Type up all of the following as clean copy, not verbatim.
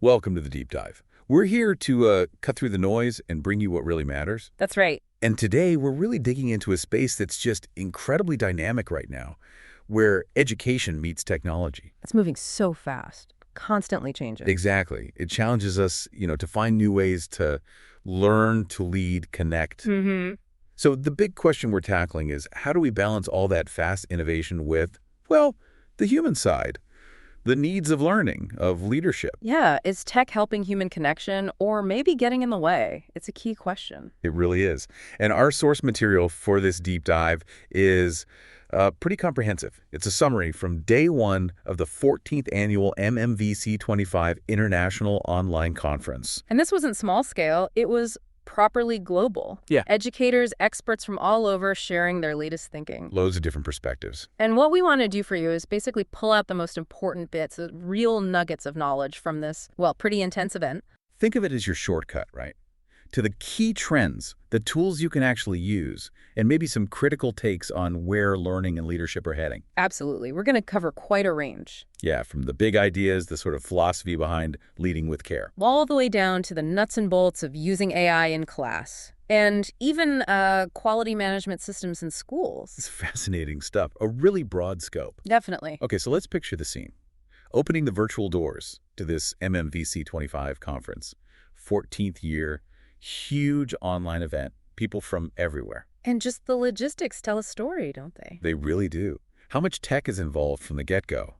Welcome to the Deep Dive. We're here to cut through the noise and bring you what really matters. That's right. And today, we're really digging into a space that's just incredibly dynamic right now, where education meets technology. It's moving so fast, constantly changing. Exactly. It challenges us, to find new ways to learn, to lead, connect. Mm-hmm. So the big question we're tackling is, how do we balance all that fast innovation with, well, the human side? The needs of learning, of leadership. Yeah, is tech helping human connection or maybe getting in the way? It's a key question. It really is. And our source material for this deep dive is pretty comprehensive. It's a summary from day one of the 14th annual MMVC25 International Online Conference. And this wasn't small scale, it was properly global. Yeah. Educators, experts from all over sharing their latest thinking. Loads of different perspectives. And what we want to do for you is basically pull out the most important bits, the real nuggets of knowledge from this, well, pretty intense event. Think of it as your shortcut, right? To the key trends, the tools you can actually use, and maybe some critical takes on where learning and leadership are heading. Absolutely. We're going to cover quite a range. Yeah, from the big ideas, the sort of philosophy behind leading with care. All the way down to the nuts and bolts of using AI in class. And even quality management systems in schools. It's fascinating stuff. A really broad scope. Definitely. Okay, so let's picture the scene. Opening the virtual doors to this MMVC25 conference. 14th year, huge online event. People from everywhere. And just the logistics tell a story, don't they? They really do. How much tech is involved from the get-go?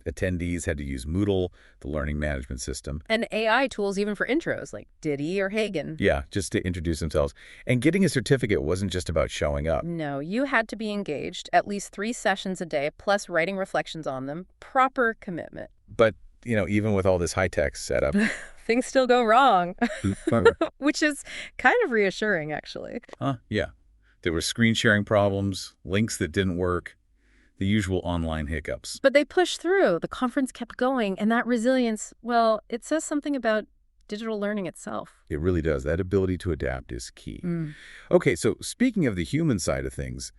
Attendees had to use Moodle, the learning management system. And AI tools even for intros, like Diddy or Hagen. Yeah, just to introduce themselves. And getting a certificate wasn't just about showing up. No, you had to be engaged at least 3 sessions a day, plus writing reflections on them. Proper commitment. But, even with all this high-tech setup... Things still go wrong, which is kind of reassuring, actually. Yeah. There were screen sharing problems, links that didn't work, the usual online hiccups. But they pushed through. The conference kept going, and that resilience, well, it says something about digital learning itself. It really does. That ability to adapt is key. Okay, so speaking of the human side of things,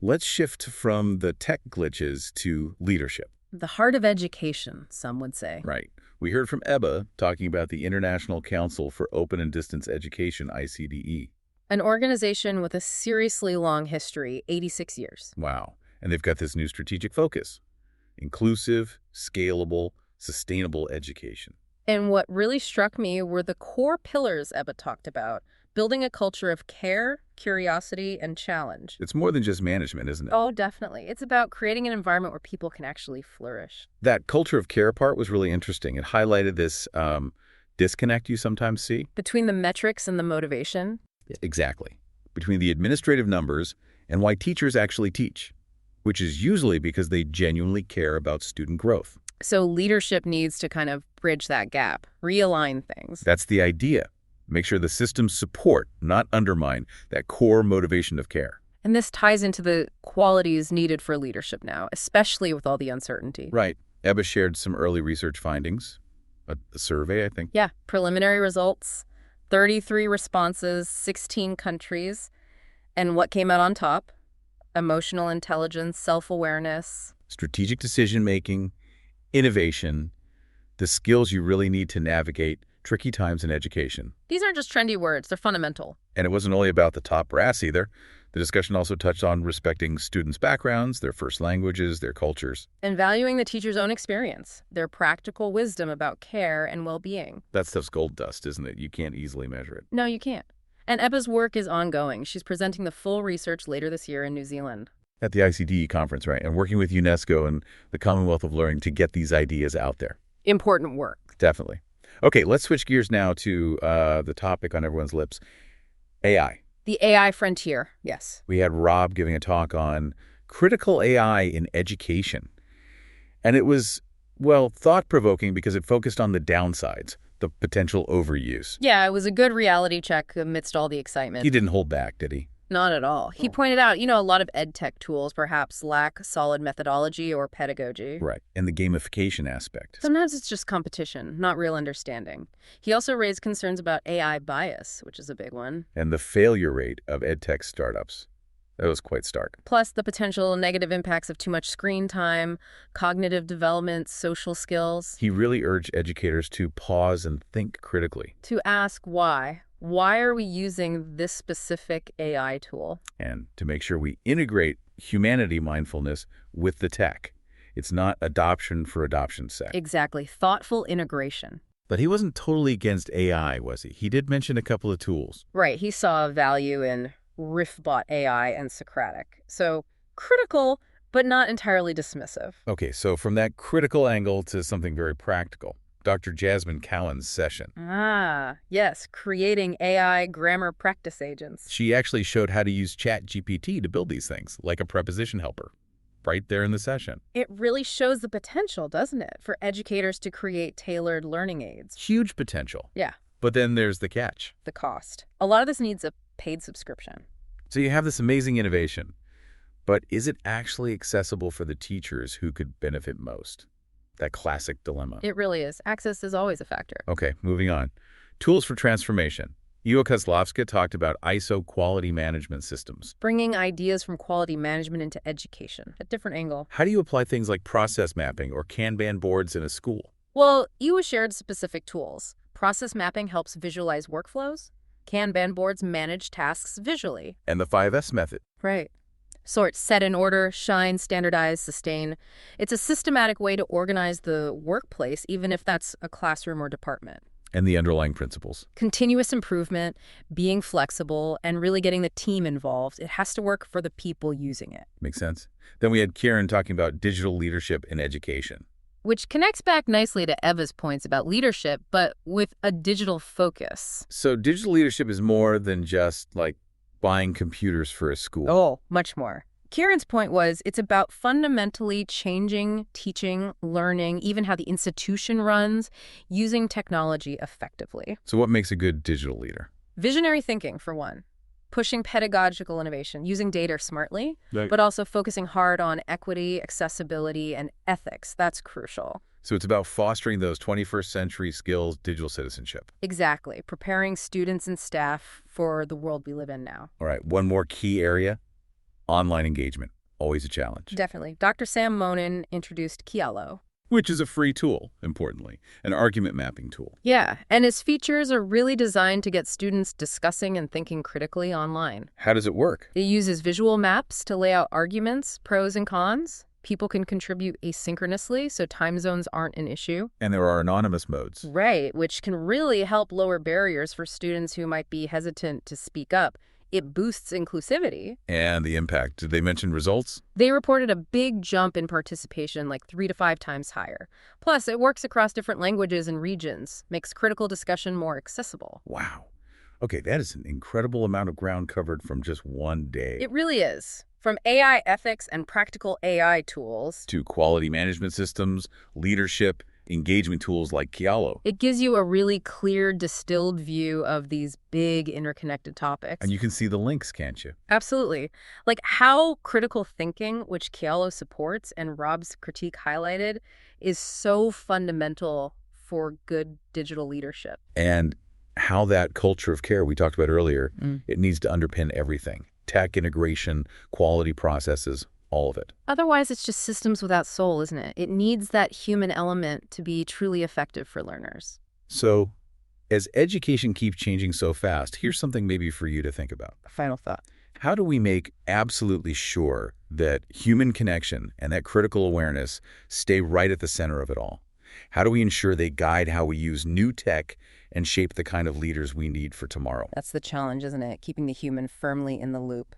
let's shift from the tech glitches to leadership. The heart of education, some would say. Right. We heard from EBA talking about the International Council for Open and Distance Education, ICDE. An organization with a seriously long history, 86 years. Wow. And they've got this new strategic focus. Inclusive, scalable, sustainable education. And what really struck me were the core pillars EBA talked about. Building a culture of care, curiosity, and challenge. It's more than just management, isn't it? Oh, definitely. It's about creating an environment where people can actually flourish. That culture of care part was really interesting. It highlighted this disconnect you sometimes see. Between the metrics and the motivation? Exactly. Between the administrative numbers and why teachers actually teach, which is usually because they genuinely care about student growth. So leadership needs to kind of bridge that gap, realign things. That's the idea. Make sure the systems support, not undermine, that core motivation of care. And this ties into the qualities needed for leadership now, especially with all the uncertainty. Right. EBA shared some early research findings, a survey, I think. Yeah, preliminary results, 33 responses, 16 countries. And what came out on top? Emotional intelligence, self-awareness. Strategic decision-making, innovation, the skills you really need to navigate tricky times in education. These aren't just trendy words, they're fundamental. And it wasn't only about the top brass either. The discussion also touched on respecting students' backgrounds, their first languages, their cultures. And valuing the teacher's own experience, their practical wisdom about care and well-being. That stuff's gold dust, isn't it? You can't easily measure it. No, you can't. And EBA's work is ongoing. She's presenting the full research later this year in New Zealand. At the ICDE conference, right? And working with UNESCO and the Commonwealth of Learning to get these ideas out there. Important work. Definitely. Okay, let's switch gears now to the topic on everyone's lips, AI. The AI frontier, yes. We had Rob giving a talk on critical AI in education. And it was, well, thought-provoking because it focused on the downsides, the potential overuse. Yeah, it was a good reality check amidst all the excitement. He didn't hold back, did he? Not at all. He pointed out, a lot of ed tech tools perhaps lack solid methodology or pedagogy. Right, and the gamification aspect. Sometimes it's just competition, not real understanding. He also raised concerns about AI bias, which is a big one. And the failure rate of ed tech startups. That was quite stark. Plus the potential negative impacts of too much screen time, cognitive development, social skills. He really urged educators to pause and think critically. To ask why. Why are we using this specific AI tool? And to make sure we integrate humanity mindfulness with the tech. It's not adoption for adoption's sake. Exactly. Thoughtful integration. But he wasn't totally against AI, was he? He did mention a couple of tools. Right. He saw value in RiffBot AI and Socratic. So critical, but not entirely dismissive. Okay, so from that critical angle to something very practical. Dr. Jasmine Cowan's session. Ah, yes, creating AI grammar practice agents. She actually showed how to use ChatGPT to build these things, like a preposition helper, right there in the session. It really shows the potential, doesn't it, for educators to create tailored learning aids. Huge potential. Yeah. But then there's the catch. The cost. A lot of this needs a paid subscription. So you have this amazing innovation, but is it actually accessible for the teachers who could benefit most? That classic dilemma. It really is. Access is always a factor. Okay, moving on. Tools for transformation. Iwo Kozlovska talked about ISO quality management systems. Bringing ideas from quality management into education, a different angle. How do you apply things like process mapping or Kanban boards in a school? Well, Iwo shared specific tools. Process mapping helps visualize workflows. Kanban boards manage tasks visually. And the 5S method. Right. Sort, set in order, shine, standardize, sustain. It's a systematic way to organize the workplace, even if that's a classroom or department. And the underlying principles. Continuous improvement, being flexible, and really getting the team involved. It has to work for the people using it. Makes sense. Then we had Kieran talking about digital leadership in education. Which connects back nicely to Eva's points about leadership, but with a digital focus. So digital leadership is more than just like buying computers for a school. Oh, much more. Kieran's point was it's about fundamentally changing, teaching, learning, even how the institution runs, using technology effectively. So what makes a good digital leader? Visionary thinking, for one. Pushing pedagogical innovation, using data smartly, Right. but also focusing hard on equity, accessibility, and ethics. That's crucial. So it's about fostering those 21st century skills, digital citizenship. Exactly. Preparing students and staff for the world we live in now. All right, one more key area, online engagement. Always a challenge. Definitely. Dr. Sam Monin introduced Kialo. Which is a free tool, importantly, an argument mapping tool. Yeah, and its features are really designed to get students discussing and thinking critically online. How does it work? It uses visual maps to lay out arguments, pros and cons. People can contribute asynchronously, so time zones aren't an issue. And there are anonymous modes. Right, which can really help lower barriers for students who might be hesitant to speak up. It boosts inclusivity. And the impact. Did they mention results? They reported a big jump in participation, like 3 to 5 times higher. Plus, it works across different languages and regions, makes critical discussion more accessible. Wow. Okay, that is an incredible amount of ground covered from just one day. It really is. From AI ethics and practical AI tools To quality management systems, leadership, engagement tools like Kialo. it gives you a really clear, distilled view of these big interconnected topics. And you can see the links, can't you? Absolutely. Like how critical thinking, which Kialo supports and Rob's critique highlighted, is so fundamental for good digital leadership. And how that culture of care we talked about earlier, it needs to underpin everything. Tech integration, quality processes, all of it. Otherwise, it's just systems without soul, isn't it? It needs that human element to be truly effective for learners. So, as education keeps changing so fast, here's something maybe for you to think about. Final thought. How do we make absolutely sure that human connection and that critical awareness stay right at the center of it all? How do we ensure they guide how we use new tech and shape the kind of leaders we need for tomorrow? That's the challenge, isn't it? Keeping the human firmly in the loop.